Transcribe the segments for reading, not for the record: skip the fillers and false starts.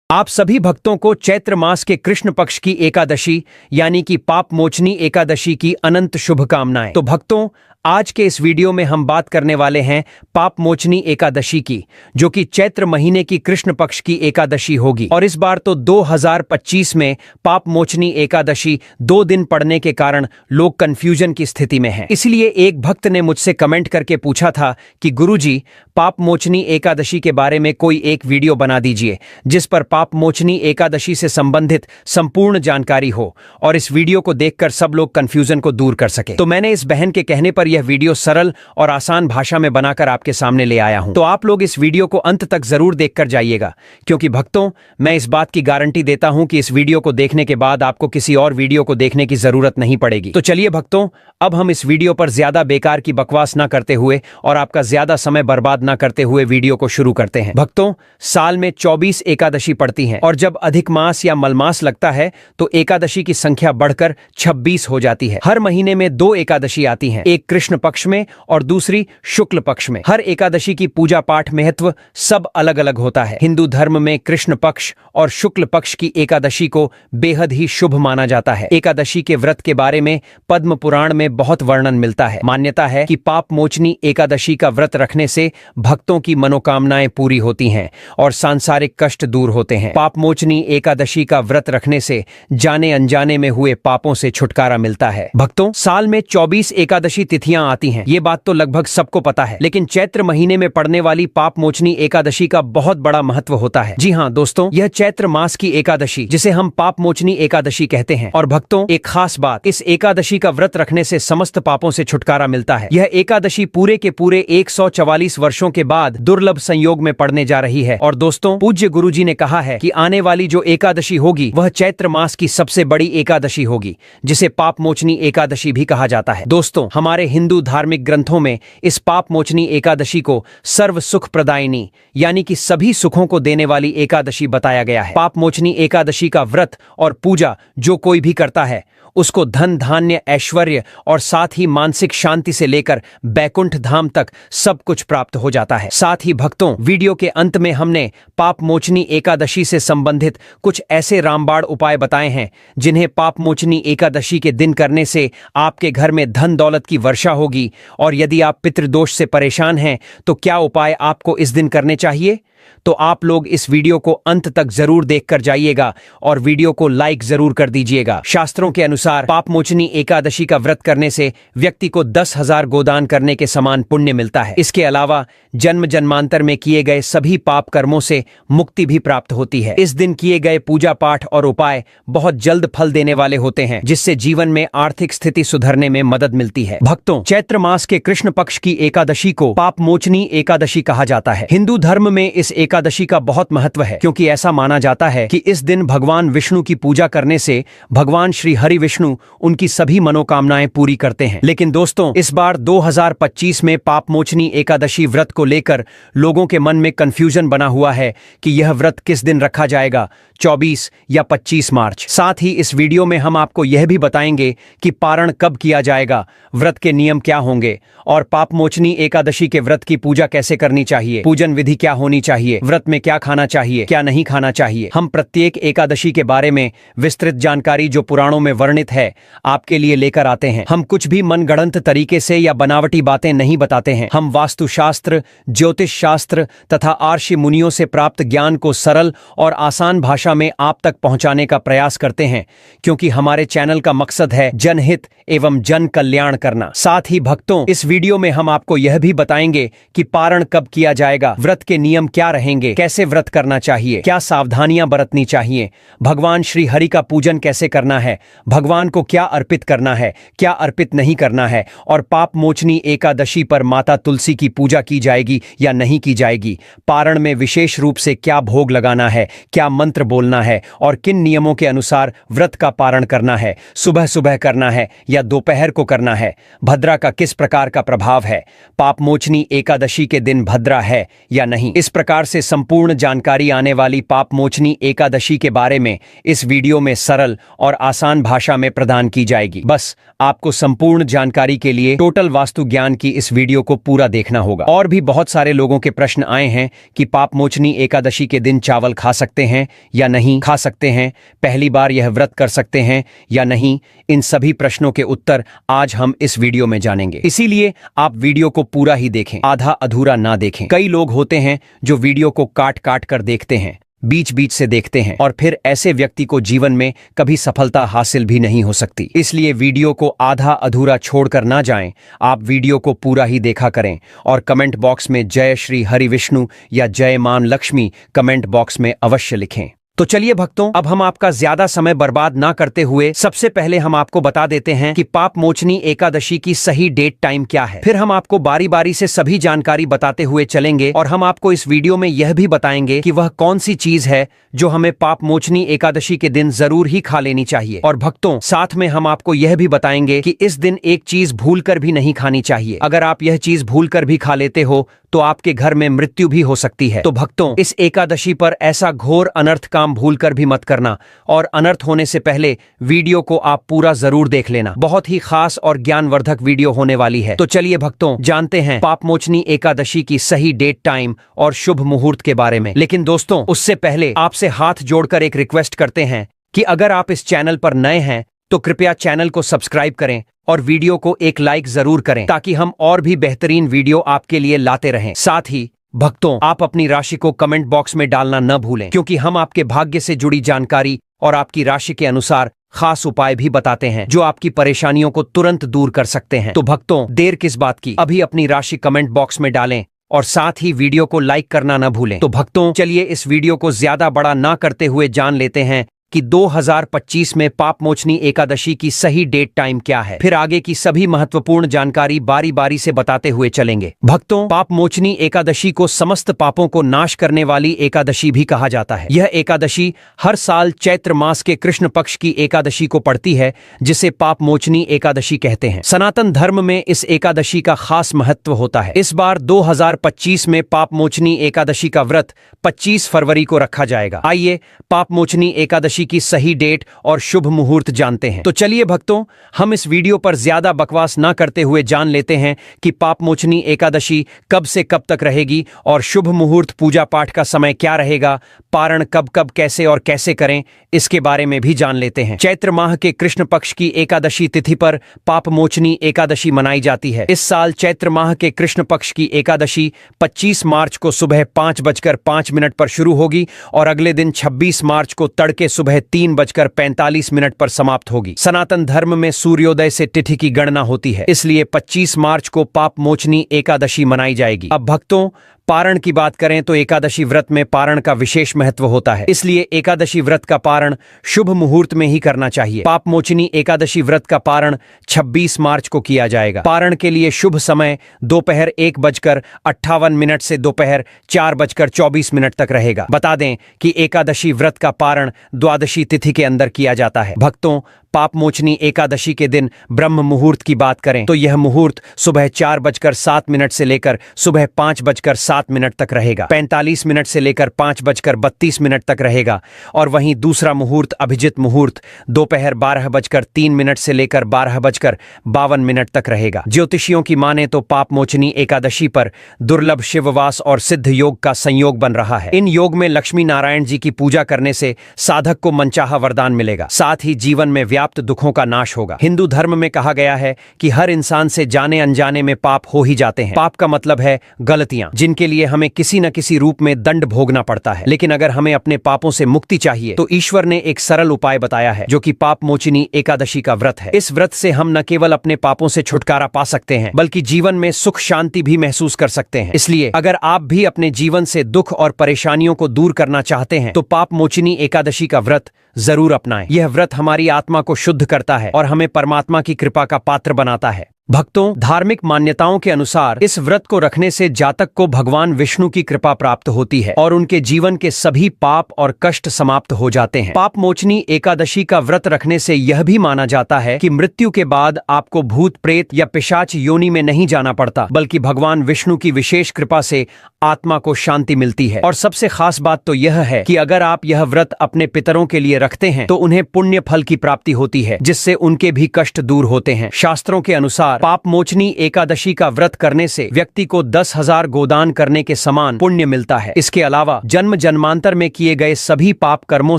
आप सभी भक्तों को चैत्र मास के कृष्ण पक्ष की एकादशी यानी कि पाप मोचनी एकादशी की अनंत शुभकामनाएं। तो भक्तों, आज के इस वीडियो में हम बात करने वाले हैं पाप मोचनी एकादशी की, जो कि चैत्र महीने की कृष्ण पक्ष की एकादशी होगी। और इस बार तो 2025 में पाप मोचनी एकादशी 2 दिन पड़ने के कारण लोग कंफ्यूजन की स्थिति में हैं। इसलिए एक भक्त ने मुझसे कमेंट करके पूछा था कि गुरुजी, पाप मोचनी एकादशी के बारे में कोई एक वीडियो बना दीजिए जिस पर पाप मोचनी एकादशी से संबंधित संपूर्ण जानकारी हो और इस वीडियो को देखकर सब लोग कंफ्यूजन को दूर कर सके। तो मैंने इस बहन के कहने पर यह वीडियो सरल और आसान भाषा में बनाकर आपके सामने ले आया हूं। तो आप लोग इस वीडियो को अंत तक जरूर देखकर जाइएगा, क्योंकि भक्तों, मैं इस बात की गारंटी देता हूं कि इस वीडियो को देखने के बाद आपको किसी और वीडियो को देखने की जरूरत नहीं पड़ेगी। तो चलिए भक्तों, अब हम इस वीडियो पर ज्यादा बेकार की बकवास ना करते हुए और आपका ज्यादा समय बर्बाद ना करते हुए वीडियो को शुरू करते हैं। भक्तों, साल में 24 एकादशी पड़ती हैं और जब अधिक मास या मलमास लगता है तो एकादशी की संख्या बढ़कर 26 हो जाती है। हर महीने में 2 एकादशी आती हैं, एक कृष्ण पक्ष में और दूसरी शुक्ल पक्ष में। हर एकादशी की पूजा पाठ महत्व सब अलग अलग होता है। हिंदू धर्म में कृष्ण पक्ष और शुक्ल पक्ष की एकादशी को बेहद ही शुभ माना जाता है। एकादशी के व्रत के बारे में पद्म पुराण में बहुत वर्णन मिलता है। मान्यता है कि पाप मोचनी एकादशी का व्रत रखने से भक्तों की मनोकामनाएं पूरी होती हैं और सांसारिक कष्ट दूर होते हैं। पाप मोचनी एकादशी का व्रत रखने से जाने अनजाने में हुए पापों से छुटकारा मिलता है। भक्तों, साल में 24 एकादशी तिथियां आती हैं, ये बात तो लगभग सबको पता है, लेकिन चैत्र महीने में पड़ने वाली पाप मोचनी एकादशी का बहुत बड़ा महत्व होता है। जी हाँ दोस्तों, यह चैत्र मास की एकादशी जिसे हम पाप मोचनी एकादशी कहते हैं। और भक्तों, एक खास बात, इस एकादशी का व्रत रखने से समस्त पापों से छुटकारा मिलता है। यह एकादशी पूरे के पूरे 144 वर्षों के बाद दुर्लभ संयोग में पड़ने जा रही है। और दोस्तों, पूज्य गुरुजी ने कहा है कि आने वाली जो एकादशी होगी वह चैत्र मास की सबसे बड़ी एकादशी होगी, जिसे पाप मोचनी एकादशी भी कहा जाता है। दोस्तों, हमारे हिंदू धार्मिक ग्रंथों में इस पाप मोचनी एकादशी को सर्व सुख प्रदायिनी यानी कि सभी सुखों को देने वाली एकादशी बताया गया है। पाप मोचनी एकादशी का व्रत और पूजा जो कोई भी करता है उसको धन धान्य ऐश्वर्य और साथ ही मानसिक शांति से लेकर बैकुंठ धाम तक सब कुछ प्राप्त हो जाता है। साथ ही भक्तों, वीडियो के अंत में हमने पाप मोचनी एकादशी से संबंधित कुछ ऐसे रामबाण उपाय बताए हैं जिन्हें पाप मोचनी एकादशी के दिन करने से आपके घर में धन दौलत की वर्षा होगी। और यदि आप पितृदोष से परेशान हैं तो क्या उपाय आपको इस दिन करने चाहिए, तो आप लोग इस वीडियो को अंत तक जरूर देखकर जाइएगा और वीडियो को लाइक जरूर कर दीजिएगा। शास्त्रों के अनुसार पाप मोचनी एकादशी का व्रत करने से व्यक्ति को 10,000 गोदान करने के समान पुण्य मिलता है। इसके अलावा जन्म जन्मांतर में किए गए सभी पाप कर्मों से मुक्ति भी प्राप्त होती है। इस दिन किए गए पूजा पाठ और उपाय बहुत जल्द फल देने वाले होते हैं, जिससे जीवन में आर्थिक स्थिति सुधरने में मदद मिलती है। भक्तों, चैत्र मास के कृष्ण पक्ष की एकादशी को पाप मोचनी एकादशी कहा जाता है। हिंदू धर्म में इस एकादशी का बहुत महत्व है, क्योंकि ऐसा माना जाता है कि इस दिन भगवान विष्णु की पूजा करने से भगवान श्री हरि विष्णु उनकी सभी मनोकामनाएं पूरी करते हैं। लेकिन दोस्तों, इस बार 2025 में पाप मोचनी एकादशी व्रत को लेकर लोगों के मन में कंफ्यूजन बना हुआ है कि यह व्रत किस दिन रखा जाएगा, 24 या 25 मार्च। साथ ही इस वीडियो में हम आपको यह भी बताएंगे कि पारण कब किया जाएगा, व्रत के नियम क्या होंगे और पाप मोचनी एकादशी के व्रत की पूजा कैसे करनी चाहिए, पूजन विधि क्या होनी चाहिए, व्रत में क्या खाना चाहिए, क्या नहीं खाना चाहिए। हम प्रत्येक एकादशी के बारे में विस्तृत जानकारी जो पुराणों में वर्णित है आपके लिए लेकर आते हैं। हम कुछ भी मनगढ़ंत तरीके से या बनावटी बातें नहीं बताते हैं। हम वास्तुशास्त्र, ज्योतिष शास्त्र तथा आर्षि मुनियों से प्राप्त ज्ञान को सरल और आसान भाषा में आप तक पहुंचाने का प्रयास करते हैं, क्योंकि हमारे चैनल का मकसद है जनहित एवं जन कल्याण करना। साथ ही भक्तों, इस वीडियो में हम आपको यह भी बताएंगे कि पारण कब किया जाएगा, व्रत के नियम क्या रहेंगे, कैसे व्रत करना चाहिए, क्या सावधानियां बरतनी चाहिए, भगवान श्री हरि का पूजन कैसे करना है, भगवान को क्या अर्पित करना है, क्या अर्पित नहीं करना है, और पाप मोचनी एकादशी पर माता तुलसी की पूजा की जाएगी या नहीं की जाएगी, पारण में विशेष रूप से क्या भोग लगाना है, क्या मंत्र बोलना है और किन नियमों के अनुसार व्रत का पारण करना है, सुबह सुबह करना है या दोपहर को करना है, भद्रा का किस प्रकार का प्रभाव है, पाप मोचनी एकादशी के दिन भद्रा है या नहीं। इस प्रकार प्रकार से संपूर्ण जानकारी आने वाली पाप मोचनी एकादशी के बारे में इस वीडियो में सरल और आसान भाषा में प्रदान की जाएगी। बस आपको संपूर्ण जानकारी के लिए टोटल वास्तु ज्ञान की इस वीडियो को पूरा देखना होगा। और भी बहुत सारे लोगों के प्रश्न आए हैं कि पाप मोचनी एकादशी के दिन चावल खा सकते हैं या नहीं खा सकते हैं, पहली बार यह व्रत कर सकते हैं या नहीं। इन सभी प्रश्नों के उत्तर आज हम इस वीडियो में जानेंगे, इसीलिए आप वीडियो को पूरा ही देखें, आधा अधूरा ना देखें। कई लोग होते हैं जो वीडियो को काट काट कर देखते हैं, बीच बीच से देखते हैं, और फिर ऐसे व्यक्ति को जीवन में कभी सफलता हासिल भी नहीं हो सकती। इसलिए वीडियो को आधा अधूरा छोड़कर ना जाएं, आप वीडियो को पूरा ही देखा करें और कमेंट बॉक्स में जय श्री हरि विष्णु या जय मां लक्ष्मी कमेंट बॉक्स में अवश्य लिखें। तो चलिए भक्तों, अब हम आपका ज्यादा समय बर्बाद ना करते हुए सबसे पहले हम आपको बता देते हैं कि पाप मोचनी एकादशी की सही डेट टाइम क्या है। फिर हम आपको बारी बारी से सभी जानकारी बताते हुए चलेंगे और हम आपको इस वीडियो में यह भी बताएंगे कि वह कौन सी चीज है जो हमें पाप मोचनी एकादशी के दिन जरूर ही खा लेनी चाहिए। और भक्तों, साथ में हम आपको यह भी बताएंगे कि इस दिन एक चीज भूलकर भी नहीं खानी चाहिए। अगर आप यह चीज भूलकर भी खा लेते हो तो आपके घर में मृत्यु भी हो सकती है। तो भक्तों, इस एकादशी पर ऐसा घोर अनर्थ काम भूलकर भी मत करना, और अनर्थ होने से पहले वीडियो को आप पूरा जरूर देख लेना। बहुत ही खास और ज्ञानवर्धक वीडियो होने वाली है। तो चलिए भक्तों, जानते हैं पाप मोचनी एकादशी की सही डेट टाइम और शुभ मुहूर्त के बारे में। लेकिन दोस्तों, उससे पहले आपसे हाथ जोड़कर एक रिक्वेस्ट करते हैं कि अगर आप इस चैनल पर नए हैं तो कृपया चैनल को सब्सक्राइब करें और वीडियो को एक लाइक जरूर करें, ताकि हम और भी बेहतरीन वीडियो आपके लिए लाते रहें। साथ ही भक्तों, आप अपनी राशि को कमेंट बॉक्स में डालना न भूलें, क्योंकि हम आपके भाग्य से जुड़ी जानकारी और आपकी राशि के अनुसार खास उपाय भी बताते हैं जो आपकी परेशानियों को तुरंत दूर कर सकते हैं। तो भक्तों, देर किस बात की, अभी अपनी राशि कमेंट बॉक्स में डालें और साथ ही वीडियो को लाइक करना न भूलें। तो भक्तों, चलिए इस वीडियो को ज्यादा बड़ा ना करते हुए जान लेते हैं कि 2025 में पाप मोचनी एकादशी की सही डेट टाइम क्या है। फिर आगे की सभी महत्वपूर्ण जानकारी बारी बारी से बताते हुए चलेंगे। भक्तों, पाप मोचनी एकादशी को समस्त पापों को नाश करने वाली एकादशी भी कहा जाता है। यह एकादशी हर साल चैत्र मास के कृष्ण पक्ष की एकादशी को पड़ती है, जिसे पाप मोचनी एकादशी कहते हैं। सनातन धर्म में इस एकादशी का खास महत्व होता है। इस बार 2025 में पाप मोचनी एकादशी का व्रत 25 फरवरी को रखा जाएगा। आइए पाप मोचनी एकादशी की सही डेट और शुभ मुहूर्त जानते हैं। तो चलिए भक्तों, हम इस वीडियो पर ज्यादा बकवास ना करते हुए जान लेते हैं कि पाप मोचनी एकादशी कब से कब तक रहेगी और शुभ मुहूर्त पूजा पाठ का समय क्या रहेगा, पारण कब कब कैसे और कैसे करें, इसके बारे में भी जान लेते हैं। चैत्र माह के कृष्ण पक्ष की एकादशी तिथि पर पाप मोचनी एकादशी मनाई जाती है। इस साल चैत्र माह के कृष्ण पक्ष की एकादशी 25 मार्च को सुबह 5:05 पर शुरू होगी और अगले दिन 26 मार्च को तड़के सुबह 3:45 पर समाप्त होगी। सनातन धर्म में सूर्योदय से तिथि की गणना होती है, इसलिए 25 मार्च को पाप मोचनी एकादशी मनाई जाएगी। अब भक्तों, पारण की बात करें तो एकादशी व्रत में पारण का विशेष महत्व होता है, इसलिए एकादशी व्रत का पारण शुभ मुहूर्त में ही करना चाहिए। पाप मोचनी एकादशी व्रत का पारण 26 मार्च को किया जाएगा। पारण के लिए शुभ समय दोपहर 1:58 से दोपहर 4:24 तक रहेगा। बता दें कि एकादशी व्रत का पारण द्वादशी तिथि के अंदर किया जाता है। भक्तों, पाप मोचनी एकादशी के दिन ब्रह्म मुहूर्त की बात करें तो यह मुहूर्त सुबह 4:07 से लेकर सुबह 5:07 तक रहेगा। 45 मिनट से लेकर 5:32 तक रहेगा। और वहीं दूसरा मुहूर्त अभिजित मुहूर्त दोपहर 12:03 से लेकर 12:52 तक रहेगा। ज्योतिषियों की माने तो पाप मोचनी एकादशी पर दुर्लभ शिववास और सिद्ध योग का संयोग बन रहा है। इन योग में लक्ष्मी नारायण जी की पूजा करने से साधक को मनचाहा वरदान मिलेगा, साथ ही जीवन में व्याप्त दुखों का नाश होगा। हिंदू धर्म में कहा गया है कि हर इंसान से जाने अनजाने में पाप हो ही जाते हैं। पाप का मतलब है गलतियां, जिनके लिए हमें किसी न किसी रूप में दंड भोगना पड़ता है। लेकिन अगर हमें अपने पापों से मुक्ति चाहिए तो ईश्वर ने एक सरल उपाय बताया है, जो कि पाप मोचनी एकादशी का व्रत है। इस व्रत से हम न केवल अपने पापों से छुटकारा पा सकते हैं, बल्कि जीवन में सुख शांति भी महसूस कर सकते हैं। इसलिए अगर आप भी अपने जीवन से दुख और परेशानियों को दूर करना चाहते हैं तो पाप मोचनी एकादशी का व्रत जरूर अपनाएं। यह व्रत हमारी आत्मा को शुद्ध करता है और हमें परमात्मा की कृपा का पात्र बनाता है। भक्तों, धार्मिक मान्यताओं के अनुसार इस व्रत को रखने से जातक को भगवान विष्णु की कृपा प्राप्त होती है और उनके जीवन के सभी पाप और कष्ट समाप्त हो जाते हैं। पाप मोचनी एकादशी का व्रत रखने से यह भी माना जाता है कि मृत्यु के बाद आपको भूत प्रेत या पिशाच योनि में नहीं जाना पड़ता, बल्कि भगवान विष्णु की विशेष कृपा से आत्मा को शांति मिलती है। और सबसे खास बात तो यह है कि अगर आप यह व्रत अपने पितरों के लिए रखते हैं तो उन्हें पुण्य फल की प्राप्ति होती है, जिससे उनके भी कष्ट दूर होते हैं। शास्त्रों के अनुसार पाप मोचनी एकादशी का व्रत करने से व्यक्ति को 10,000 गोदान करने के समान पुण्य मिलता है। इसके अलावा जन्म जन्मांतर में किए गए सभी पाप कर्मों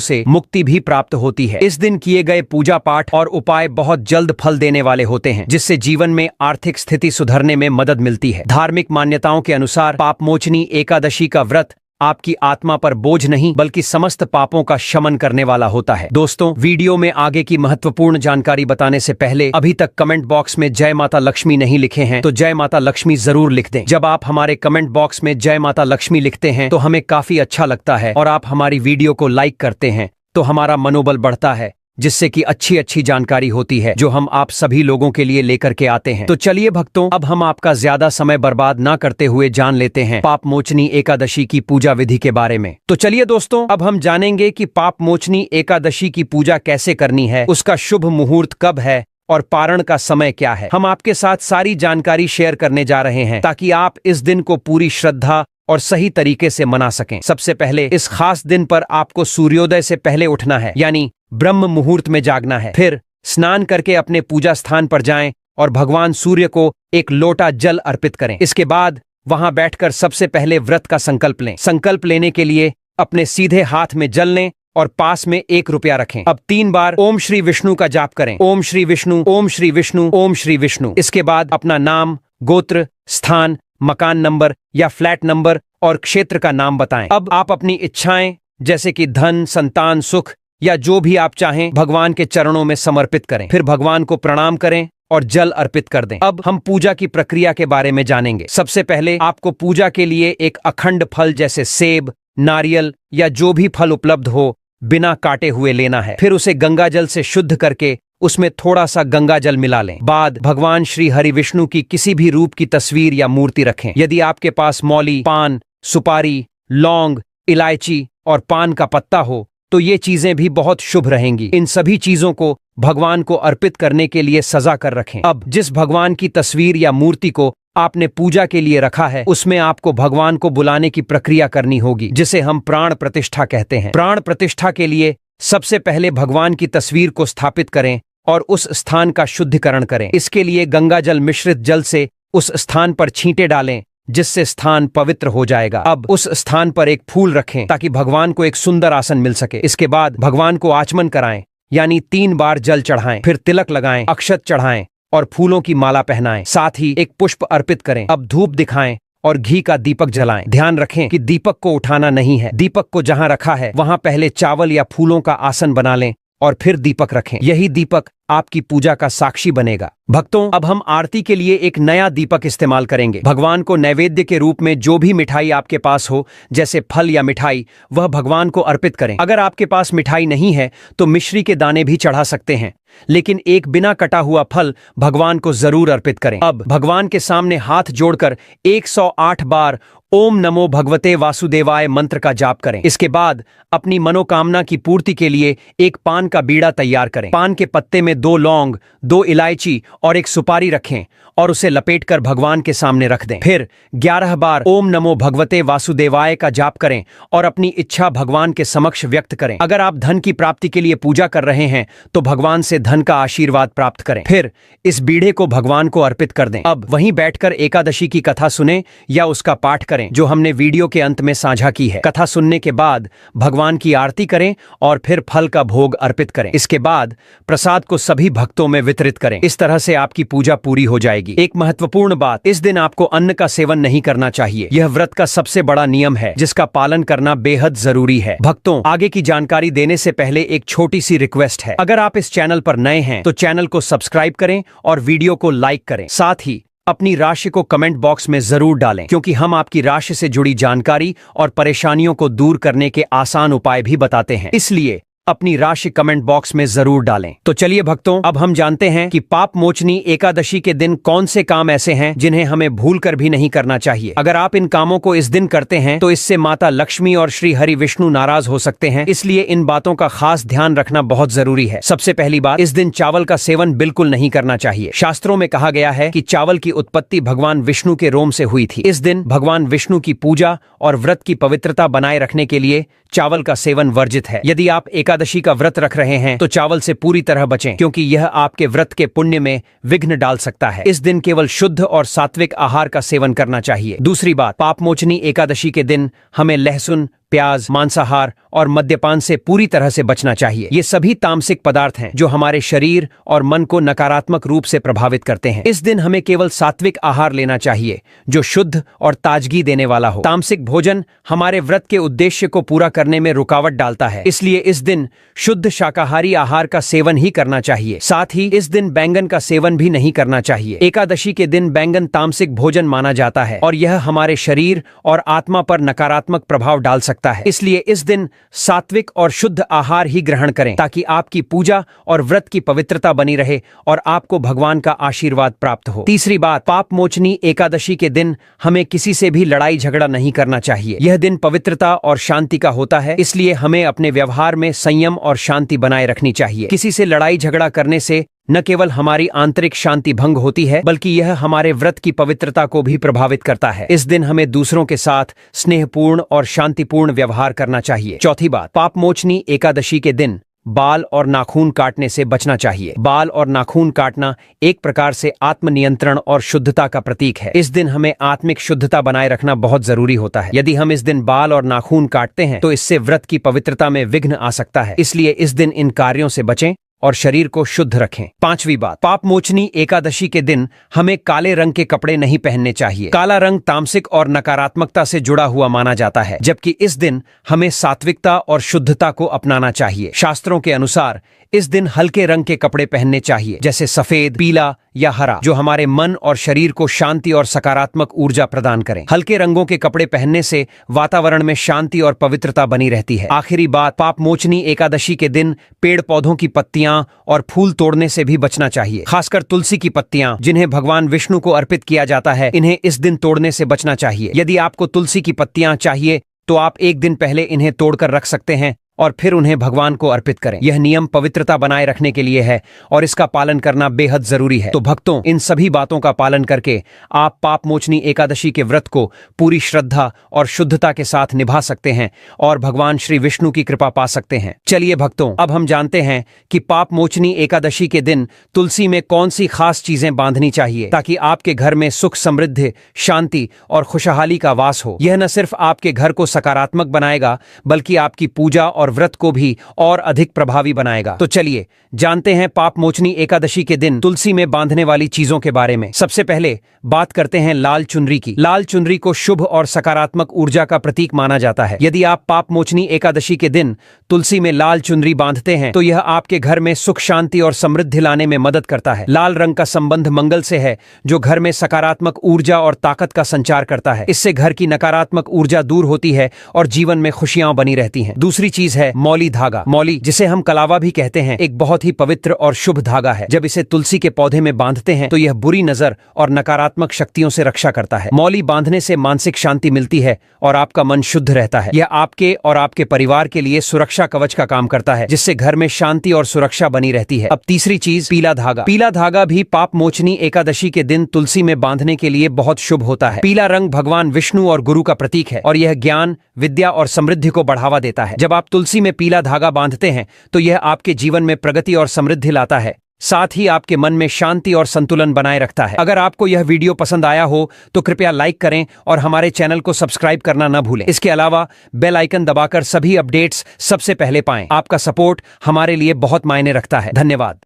से मुक्ति भी प्राप्त होती है। इस दिन किए गए पूजा पाठ और उपाय बहुत जल्द फल देने वाले होते हैं, जिससे जीवन में आर्थिक स्थिति सुधरने में मदद मिलती है। धार्मिक मान्यताओं के अनुसार पाप मोचनी एकादशी का व्रत आपकी आत्मा पर बोझ नहीं बल्कि समस्त पापों का शमन करने वाला होता है। दोस्तों, वीडियो में आगे की महत्वपूर्ण जानकारी बताने से पहले अभी तक कमेंट बॉक्स में जय माता लक्ष्मी नहीं लिखे हैं तो जय माता लक्ष्मी जरूर लिख दें। जब आप हमारे कमेंट बॉक्स में जय माता लक्ष्मी लिखते हैं तो हमें काफी अच्छा लगता है और आप हमारी वीडियो को लाइक करते हैं तो हमारा मनोबल बढ़ता है, जिससे कि अच्छी अच्छी जानकारी होती है जो हम आप सभी लोगों के लिए लेकर के आते हैं। तो चलिए भक्तों, अब हम आपका ज्यादा समय बर्बाद ना करते हुए जान लेते हैं पाप मोचनी एकादशी की पूजा विधि के बारे में। तो चलिए दोस्तों, अब हम जानेंगे कि पाप मोचनी एकादशी की पूजा कैसे करनी है, उसका शुभ मुहूर्त कब है और पारण का समय क्या है। हम आपके साथ सारी जानकारी शेयर करने जा रहे हैं ताकि आप इस दिन को पूरी श्रद्धा और सही तरीके से मना सकें। सबसे पहले इस खास दिन पर आपको सूर्योदय से पहले उठना है, यानी ब्रह्म मुहूर्त में जागना है। फिर स्नान करके अपने पूजा स्थान पर जाएं और भगवान सूर्य को एक लोटा जल अर्पित करें। इसके बाद वहां बैठकर सबसे पहले व्रत का संकल्प लें। संकल्प लेने के लिए अपने सीधे हाथ में जल लें और पास में 1 रुपया रखें। अब 3 बार ओम श्री विष्णु का जाप करें। ओम श्री विष्णु, ओम श्री विष्णु, ओम श्री विष्णु। इसके बाद अपना नाम, गोत्र, स्थान, मकान नंबर या फ्लैट नंबर और क्षेत्र का नाम बताएं। अब आप अपनी इच्छाएं जैसे कि धन, संतान, सुख या जो भी आप चाहें भगवान के चरणों में समर्पित करें। फिर भगवान को प्रणाम करें और जल अर्पित कर दें। अब हम पूजा की प्रक्रिया के बारे में जानेंगे। सबसे पहले आपको पूजा के लिए एक अखंड फल जैसे सेब, नारियल या जो भी फल उपलब्ध हो बिना काटे हुए लेना है। फिर उसे गंगा जल से शुद्ध करके उसमें थोड़ा सा गंगा जल मिला लें। बाद भगवान श्री हरि विष्णु की किसी भी रूप की तस्वीर या मूर्ति रखें। यदि आपके पास मौली, पान, सुपारी, लौंग, इलायची और पान का पत्ता हो तो ये चीजें भी बहुत शुभ रहेंगी। इन सभी चीजों को भगवान को अर्पित करने के लिए सजा कर रखें। अब जिस भगवान की तस्वीर या मूर्ति को आपने पूजा के लिए रखा है उसमें आपको भगवान को बुलाने की प्रक्रिया करनी होगी, जिसे हम प्राण प्रतिष्ठा कहते हैं। प्राण प्रतिष्ठा के लिए सबसे पहले भगवान की तस्वीर को स्थापित करें और उस स्थान का शुद्धिकरण करें। इसके लिए गंगा जल मिश्रित जल से उस स्थान पर छींटे डालें, जिससे स्थान पवित्र हो जाएगा। अब उस स्थान पर एक फूल रखें ताकि भगवान को एक सुंदर आसन मिल सके। इसके बाद भगवान को आचमन कराएं, यानी 3 बार जल चढ़ाएं। फिर तिलक लगाएं, अक्षत चढ़ाएं और फूलों की माला पहनाएं। साथ ही एक पुष्प अर्पित करें। अब धूप दिखाएं और घी का दीपक जलाएं। ध्यान रखें कि दीपक को उठाना नहीं है। दीपक को जहां रखा है वहां पहले चावल या फूलों का आसन बना लें और फिर दीपक रखें। यही दीपक आपकी पूजा का साक्षी बनेगा। भक्तों, अब हम आरती के लिए एक नया दीपक इस्तेमाल करेंगे। भगवान को नैवेद्य के रूप में जो भी मिठाई आपके पास हो, जैसे फल या मिठाई, वह भगवान को अर्पित करें। अगर आपके पास मिठाई नहीं है तो मिश्री के दाने भी चढ़ा सकते हैं, लेकिन एक बिना कटा हुआ फल भगवान को जरूर अर्पित करें। अब भगवान के सामने हाथ जोड़कर 108 बार ओम नमो भगवते वासुदेवाय मंत्र का जाप करें। इसके बाद अपनी मनोकामना की पूर्ति के लिए एक पान का बीड़ा तैयार करें। पान के पत्ते में 2 लौंग, 2 इलायची और एक सुपारी रखें और उसे लपेटकर भगवान के सामने रख दें। फिर 11 बार ओम नमो भगवते वासुदेवाय का जाप करें और अपनी इच्छा भगवान के समक्ष व्यक्त करें। अगर आप धन की प्राप्ति के लिए पूजा कर रहे हैं तो भगवान से धन का आशीर्वाद प्राप्त करें। फिर इस बीड़े को भगवान को अर्पित कर दें। अब वहीं बैठकर एकादशी की कथा सुने या उसका पाठ करें जो हमने वीडियो के अंत में साझा की है। कथा सुनने के बाद भगवान की आरती करें और फिर फल का भोग अर्पित करें। इसके बाद प्रसाद को सभी भक्तों में वितरित करें। इस तरह से आपकी पूजा पूरी हो जाएगी। एक महत्वपूर्ण बात, इस दिन आपको अन्न का सेवन नहीं करना चाहिए। यह व्रत का सबसे बड़ा नियम है जिसका पालन करना बेहद जरूरी है। भक्तों, आगे की जानकारी देने से पहले एक छोटी सी रिक्वेस्ट है। अगर आप इस चैनल पर नए हैं तो चैनल को सब्सक्राइब करें और वीडियो को लाइक करें। साथ ही अपनी राशि को कमेंट बॉक्स में जरूर डालें, क्योंकि हम आपकी राशि से जुड़ी जानकारी और परेशानियों को दूर करने के आसान उपाय भी बताते हैं। इसलिए अपनी राशि कमेंट बॉक्स में जरूर डालें। तो चलिए भक्तों, अब हम जानते हैं कि पाप मोचनी एकादशी के दिन कौन से काम ऐसे हैं जिन्हें हमें भूलकर भी नहीं करना चाहिए। अगर आप इन कामों को इस दिन करते हैं तो इससे माता लक्ष्मी और श्री हरि विष्णु नाराज हो सकते हैं, इसलिए इन बातों का खास ध्यान रखना बहुत जरूरी है। सबसे पहली बात, इस दिन चावल का सेवन बिल्कुल नहीं करना चाहिए। शास्त्रों में कहा गया है कि चावल की उत्पत्ति भगवान विष्णु के रोम से हुई थी। इस दिन भगवान विष्णु की पूजा और व्रत की पवित्रता बनाए रखने के लिए चावल का सेवन वर्जित है। यदि आप एकादशी का व्रत रख रहे हैं तो चावल से पूरी तरह बचें, क्योंकि यह आपके व्रत के पुण्य में विघ्न डाल सकता है। इस दिन केवल शुद्ध और सात्विक आहार का सेवन करना चाहिए। दूसरी बात, पापमोचनी एकादशी के दिन हमें लहसुन, प्याज, मांसाहार और मद्यपान से पूरी तरह से बचना चाहिए। ये सभी तामसिक पदार्थ हैं जो हमारे शरीर और मन को नकारात्मक रूप से प्रभावित करते हैं। इस दिन हमें केवल सात्विक आहार लेना चाहिए जो शुद्ध और ताजगी देने वाला हो। तामसिक भोजन हमारे व्रत के उद्देश्य को पूरा करने में रुकावट डालता है, इसलिए इस दिन शुद्ध शाकाहारी आहार का सेवन ही करना चाहिए। साथ ही इस दिन बैंगन का सेवन भी नहीं करना चाहिए। एकादशी के दिन बैंगन तामसिक भोजन माना जाता है और यह हमारे शरीर और आत्मा पर नकारात्मक प्रभाव डाल सकता है। इसलिए इस दिन सात्विक और शुद्ध आहार ही ग्रहण करें ताकि आपकी पूजा और व्रत की पवित्रता बनी रहे और आपको भगवान का आशीर्वाद प्राप्त हो। तीसरी बात, पाप मोचनी एकादशी के दिन हमें किसी से भी लड़ाई झगड़ा नहीं करना चाहिए। यह दिन पवित्रता और शांति का होता है, इसलिए हमें अपने व्यवहार में संयम और शांति बनाए रखनी चाहिए। किसी से लड़ाई झगड़ा करने से न केवल हमारी आंतरिक शांति भंग होती है, बल्कि यह हमारे व्रत की पवित्रता को भी प्रभावित करता है। इस दिन हमें दूसरों के साथ स्नेहपूर्ण और शांतिपूर्ण व्यवहार करना चाहिए। चौथी बात, पापमोचनी एकादशी के दिन बाल और नाखून काटने से बचना चाहिए। बाल और नाखून काटना एक प्रकार से आत्मनियंत्रण और शुद्धता का प्रतीक है। इस दिन हमें आत्मिक शुद्धता बनाए रखना बहुत जरूरी होता है। यदि हम इस दिन बाल और नाखून काटते हैं तो इससे व्रत की पवित्रता में विघ्न आ सकता है, इसलिए इस दिन इन कार्यों से बचें और शरीर को शुद्ध रखें। पांचवी बात, पापमोचनी एकादशी के दिन हमें काले रंग के कपड़े नहीं पहनने चाहिए। काला रंग तामसिक और नकारात्मकता से जुड़ा हुआ माना जाता है, जबकि इस दिन हमें सात्विकता और शुद्धता को अपनाना चाहिए। शास्त्रों के अनुसार इस दिन हल्के रंग के कपड़े पहनने चाहिए, जैसे सफेद, पीला या हरा, जो हमारे मन और शरीर को शांति और सकारात्मक ऊर्जा प्रदान करें। हल्के रंगों के कपड़े पहनने से वातावरण में शांति और पवित्रता बनी रहती है। आखिरी बात, पापमोचनी एकादशी के दिन पेड़ पौधों की पत्तियां और फूल तोड़ने से भी बचना चाहिए। खासकर तुलसी की पत्तियां, जिन्हें भगवान विष्णु को अर्पित किया जाता है, इन्हें इस दिन तोड़ने से बचना चाहिए। यदि आपको तुलसी की पत्तियां चाहिए तो आप एक दिन पहले इन्हें तोड़कर रख सकते हैं और फिर उन्हें भगवान को अर्पित करें। यह नियम पवित्रता बनाए रखने के लिए है और इसका पालन करना बेहद जरूरी है। तो भक्तों, इन सभी बातों का पालन करके आप पापमोचनी एकादशी के व्रत को पूरी श्रद्धा और शुद्धता के साथ निभा सकते हैं और भगवान श्री विष्णु की कृपा पा सकते हैं। चलिए भक्तों, अब हम जानते हैं कि पापमोचनी एकादशी के दिन तुलसी में कौन सी खास चीजें बांधनी चाहिए ताकि आपके घर में सुख, समृद्धि, शांति और खुशहाली का वास हो। यह न सिर्फ आपके घर को सकारात्मक बनाएगा बल्कि आपकी पूजा और व्रत को भी और अधिक प्रभावी बनाएगा। तो चलिए जानते हैं पापमोचनी एकादशी के दिन तुलसी में बांधने वाली चीजों के बारे में। सबसे पहले बात करते हैं लाल चुनरी की। लाल चुनरी को शुभ और सकारात्मक ऊर्जा का प्रतीक माना जाता है। यदि आप पापमोचनी एकादशी के दिन तुलसी में लाल चुनरी बांधते हैं तो यह आपके घर में सुख, शांति और समृद्धि लाने में मदद करता है। लाल रंग का संबंध मंगल से है, जो घर में सकारात्मक ऊर्जा और ताकत का संचार करता है। इससे घर की नकारात्मक ऊर्जा दूर होती है और जीवन में खुशियां बनी रहती हैं। दूसरी चीज है मौली धागा। मौली, जिसे हम कलावा भी कहते हैं, एक बहुत ही पवित्र और शुभ धागा है। जब इसे तुलसी के पौधे में बांधते हैं तो यह बुरी नजर और नकारात्मक शक्तियों से रक्षा करता है। मौली बांधने से मानसिक शांति मिलती है और आपका मन शुद्ध रहता है। यह आपके और आपके परिवार के लिए सुरक्षा कवच का काम करता है, जिससे घर में शांति और सुरक्षा बनी रहती है। अब तीसरी चीज, पीला धागा। पीला धागा भी पापमोचनी एकादशी के दिन तुलसी में बांधने के लिए बहुत शुभ होता है। पीला रंग भगवान विष्णु और गुरु का प्रतीक है और यह ज्ञान, विद्या और समृद्धि को बढ़ावा देता है। जब आप तुलसी में पीला धागा बांधते हैं तो यह आपके जीवन में प्रगति और समृद्धि लाता है, साथ ही आपके मन में शांति और संतुलन बनाए रखता है। अगर आपको यह वीडियो पसंद आया हो तो कृपया लाइक करें और हमारे चैनल को सब्सक्राइब करना न भूलें। इसके अलावा बेल आइकन दबाकर सभी अपडेट्स सबसे पहले पाएं। आपका सपोर्ट हमारे लिए बहुत मायने रखता है। धन्यवाद।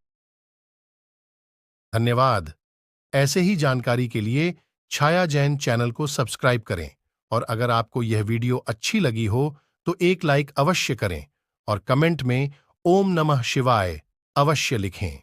धन्यवाद। ऐसे ही जानकारी के लिए छाया जैन चैनल को सब्सक्राइब करें और अगर आपको यह वीडियो अच्छी लगी हो तो एक लाइक अवश्य करें और कमेंट में ओम नमः शिवाय अवश्य लिखें।